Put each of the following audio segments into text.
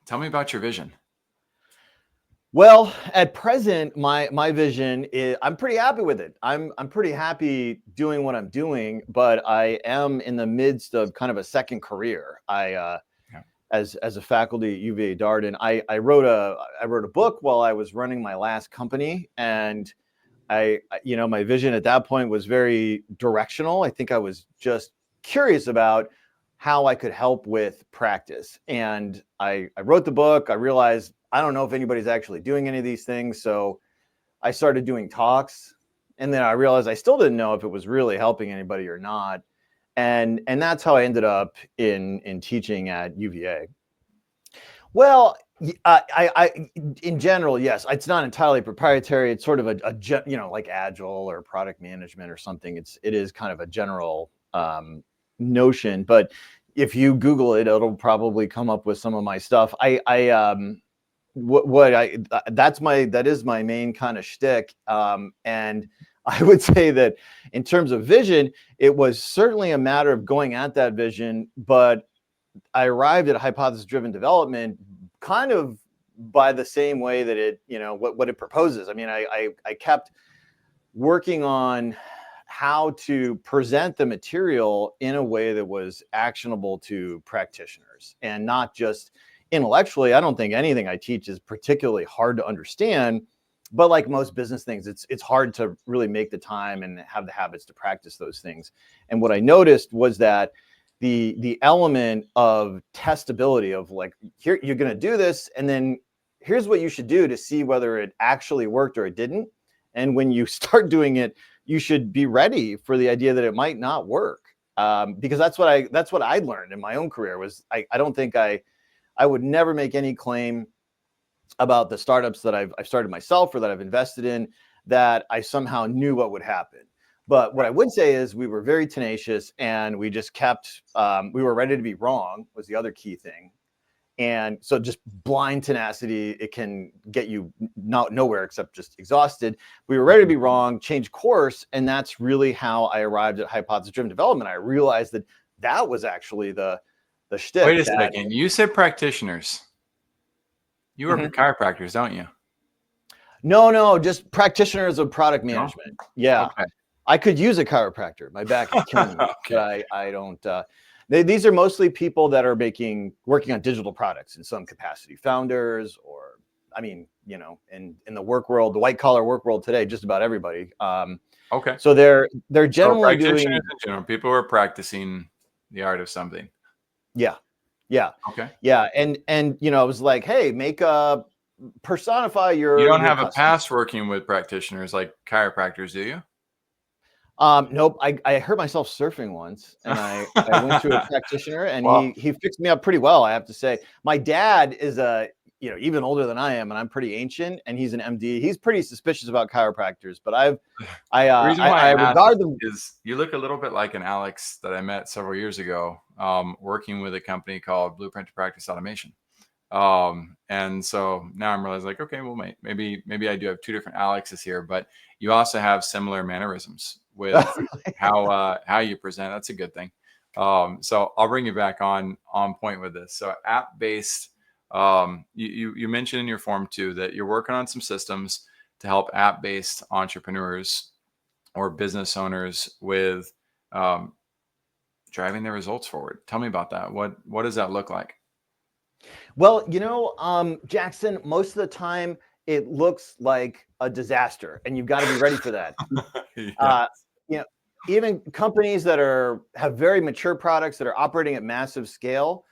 Tell me about your vision. Well, at present, my vision is I'm pretty happy with it. I'm pretty happy doing what I'm doing, but I am in the midst of kind of a second career. Yeah. As a faculty at UVA Darden, I wrote a book while I was running my last company, and my vision at that point was very directional. I think I was just curious about how I could help with practice. And I wrote the book. I realized I don't know if anybody's actually doing any of these things. So I started doing talks. And then I realized I still didn't know if it was really helping anybody or not. And that's how I ended up in teaching at UVA. Well, in general, yes, it's not entirely proprietary. It's sort of like Agile or product management or something. It is kind of a general notion, but if you Google it, it'll probably come up with some of my stuff. That is my main kind of shtick. And I would say that in terms of vision, it was certainly a matter of going at that vision, but I arrived at hypothesis-driven development kind of by the same way that it, what it proposes. I mean, I kept working on how to present the material in a way that was actionable to practitioners and not just intellectually. I don't think anything I teach is particularly hard to understand, but like most business things, it's hard to really make the time and have the habits to practice those things. And what I noticed was that the element of testability of like, here, you're going to do this, and then here's what you should do to see whether it actually worked or it didn't. And when you start doing it, you should be ready for the idea that it might not work. Because that's what I learned in my own career was I don't think I would never make any claim about the startups that I've started myself or that I've invested in that I somehow knew what would happen. But what I would say is we were very tenacious, and we just kept, we were ready to be wrong was the other key thing. And so just blind tenacity, it can get you nowhere except just exhausted. We were ready to be wrong, change course. And that's really how I arrived at hypothesis-driven development. I realized that was actually the shtick. Wait a second. You said practitioners. You work with chiropractors, don't you? No, just practitioners of product management. No? Yeah. Okay. I could use a chiropractor. My back is killing me. Okay. But I don't. These are mostly people that are working on digital products in some capacity, founders, or in the work world, the white collar work world today, just about everybody. Okay. So they're generally doing people who are practicing the art of something. Yeah. Okay. Yeah, and I was like, hey, personify your. You don't have a past working with practitioners like chiropractors, do you? Nope. I hurt myself surfing once, and I went to a practitioner, and he fixed me up pretty well, I have to say. My dad is even older than I am, and I'm pretty ancient, and he's an MD. He's pretty suspicious about chiropractors, but I regard them. Is you look a little bit like an Alex that I met several years ago, working with a company called Blueprint to Practice Automation. And so now I'm realizing, like, okay, well, maybe I do have two different Alexes here, but you also have similar mannerisms with how you present. That's a good thing. So I'll bring you back on point with this. So app-based, you mentioned in your form too, that you're working on some systems to help app-based entrepreneurs or business owners with, driving their results forward. Tell me about that. What does that look like? Well, Jackson, most of the time it looks like a disaster, and you've got to be ready for that. Yes. Even companies that have very mature products that are operating at massive scale,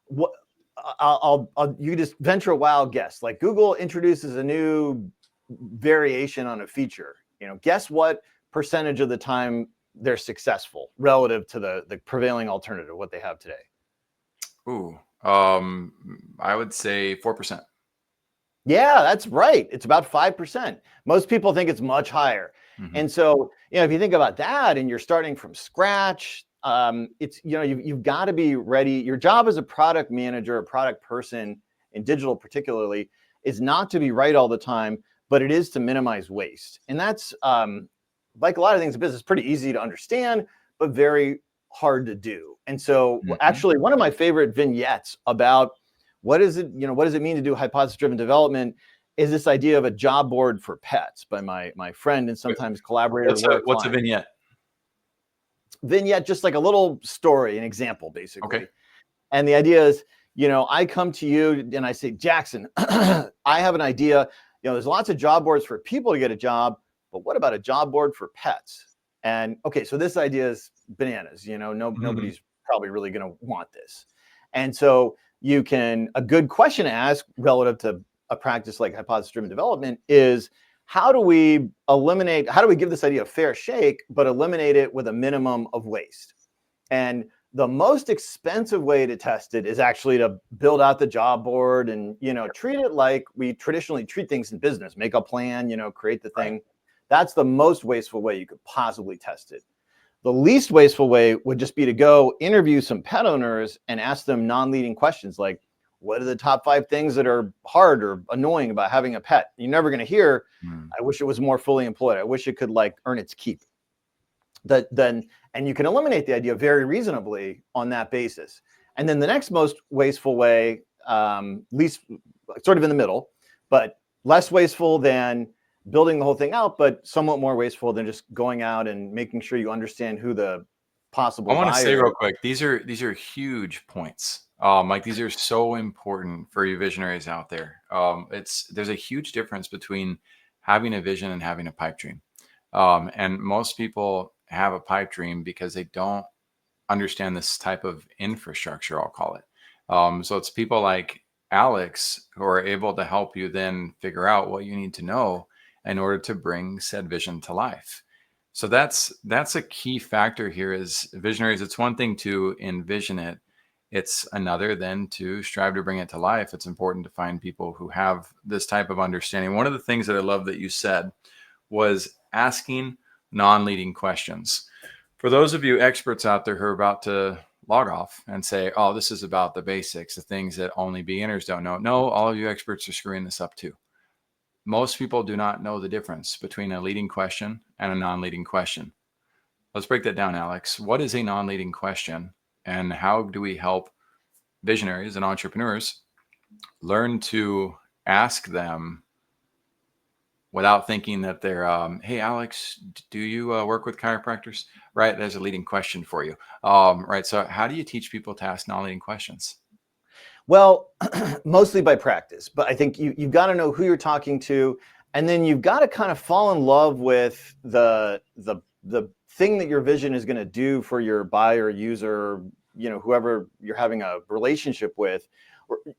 you just venture a wild guess. Like Google introduces a new variation on a feature. Guess what percentage of the time they're successful relative to the prevailing alternative, what they have today? Ooh. I would say 4%. Yeah, that's right. It's about 5%. Most people think it's much higher. Mm-hmm. And so, if you think about that and you're starting from scratch, it's, you've got to be ready. Your job as a product manager, a product person in digital particularly, is not to be right all the time, but it is to minimize waste. And that's, like a lot of things in business, pretty easy to understand, but very hard to do. And so actually one of my favorite vignettes about what is it, what does it mean to do hypothesis-driven development? Is this idea of a job board for pets by my friend and sometimes collaborator, Laura What's a Klein. vignette? Vignette, just like a little story, an example, basically. Okay. And the idea is, I come to you and I say, Jackson, I have an idea. There's lots of job boards for people to get a job, but what about a job board for pets? And okay, so this idea is bananas. Nobody's probably really going to want this. And so a good question to ask relative to a practice like hypothesis-driven development is, how do we give this idea a fair shake, but eliminate it with a minimum of waste? And the most expensive way to test it is actually to build out the job board and, treat it like we traditionally treat things in business, make a plan, create the thing. Right. That's the most wasteful way you could possibly test it. The least wasteful way would just be to go interview some pet owners and ask them non-leading questions like, what are the top 5 things that are hard or annoying about having a pet? You're never going to hear, I wish it was more fully employed. I wish it could earn its keep. And you can eliminate the idea very reasonably on that basis. And then the next most wasteful way, least sort of in the middle, but less wasteful than building the whole thing out, but somewhat more wasteful than just going out and making sure you understand who the possible buyer is. I want to say real quick, these are huge points. Like these are so important for you visionaries out there. There's a huge difference between having a vision and having a pipe dream. And most people have a pipe dream because they don't understand this type of infrastructure, I'll call it. So it's people like Alex who are able to help you then figure out what you need to know in order to bring said vision to life. So that's a key factor here is visionaries. It's one thing to envision it. It's another then to strive to bring it to life. It's important to find people who have this type of understanding. One of the things that I love that you said was asking non-leading questions. For those of you experts out there who are about to log off and say, oh, this is about the basics, the things that only beginners don't know. No, all of you experts are screwing this up too. Most people do not know the difference between a leading question and a non-leading question. Let's break that down, Alex. What is a non-leading question, and how do we help visionaries and entrepreneurs learn to ask them without thinking that they're, hey, Alex, do you work with chiropractors? Right. There's a leading question for you. Right. So how do you teach people to ask non-leading questions? Well, mostly by practice, but I think you've got to know who you're talking to. And then you've got to kind of fall in love with the thing that your vision is going to do for your buyer, user, whoever you're having a relationship with,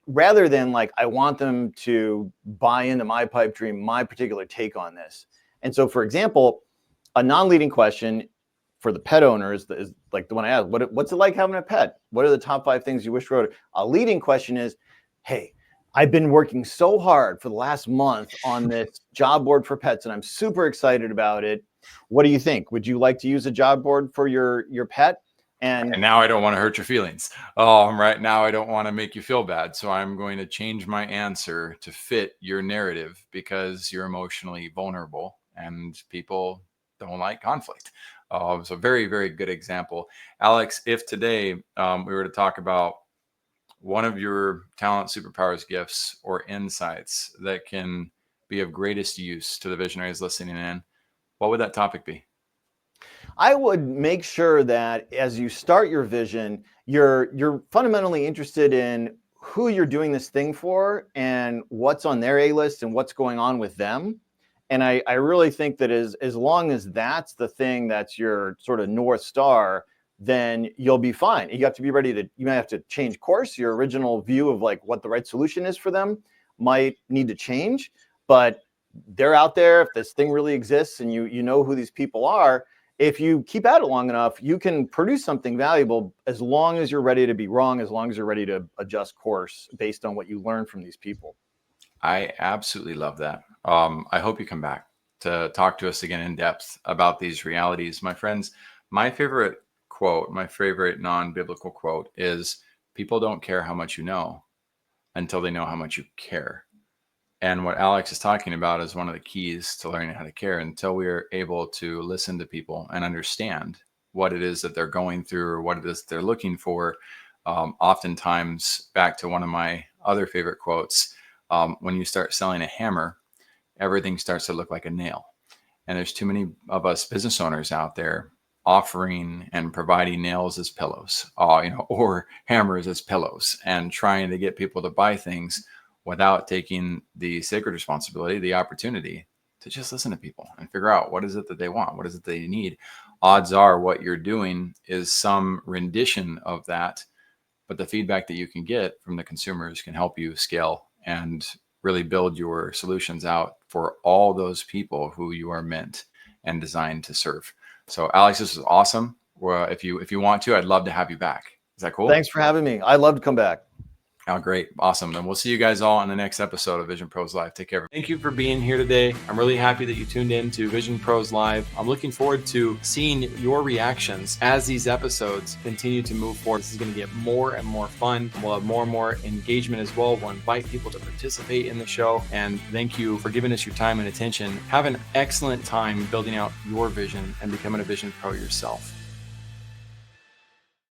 rather than I want them to buy into my pipe dream, my particular take on this. And so, for example, a non-leading question for the pet owners is like the one I asked, what's it like having a pet? What are the top 5 things you wish wrote? A leading question is, hey, I've been working so hard for the last month on this job board for pets, and I'm super excited about it. What do you think? Would you like to use a job board for your pet? And now I don't want to hurt your feelings. Right now I don't want to make you feel bad. So I'm going to change my answer to fit your narrative because you're emotionally vulnerable and people don't like conflict. So very, very good example. Alex, if today we were to talk about one of your talent, superpowers, gifts, or insights that can be of greatest use to the visionaries listening in, what would that topic be? I would make sure that as you start your vision, you're fundamentally interested in who you're doing this thing for and what's on their A-list and what's going on with them. And I really think that as long as that's the thing that's your sort of North Star, then you'll be fine. You have to be ready you might have to change course. Your original view of what the right solution is for them might need to change, but they're out there. If this thing really exists and you know who these people are, if you keep at it long enough, you can produce something valuable as long as you're ready to be wrong, as long as you're ready to adjust course based on what you learn from these people. I absolutely love that. I hope you come back to talk to us again in depth about these realities. My friends, my favorite quote, my favorite non-biblical quote is, people don't care how much you know until they know how much you care. And what Alex is talking about is one of the keys to learning how to care. Until we are able to listen to people and understand what it is that they're going through or what it is they're looking for. Oftentimes, back to one of my other favorite quotes. When you start selling a hammer, everything starts to look like a nail. And there's too many of us business owners out there offering and providing nails as pillows, or hammers as pillows, and trying to get people to buy things without taking the sacred responsibility, the opportunity to just listen to people and figure out what is it that they want, what is it they need. Odds are what you're doing is some rendition of that, but the feedback that you can get from the consumers can help you scale and really build your solutions out for all those people who you are meant and designed to serve. So Alex, this was awesome. Well, if you want to, I'd love to have you back. Is that cool? Thanks for having me. I'd love to come back. Oh, great. Awesome. And we'll see you guys all on the next episode of Vision Pros Live. Take care. Thank you for being here today. I'm really happy that you tuned in to Vision Pros Live. I'm looking forward to seeing your reactions as these episodes continue to move forward. This is going to get more and more fun. We'll have more and more engagement as well. We'll invite people to participate in the show. And thank you for giving us your time and attention. Have an excellent time building out your vision and becoming a vision pro yourself.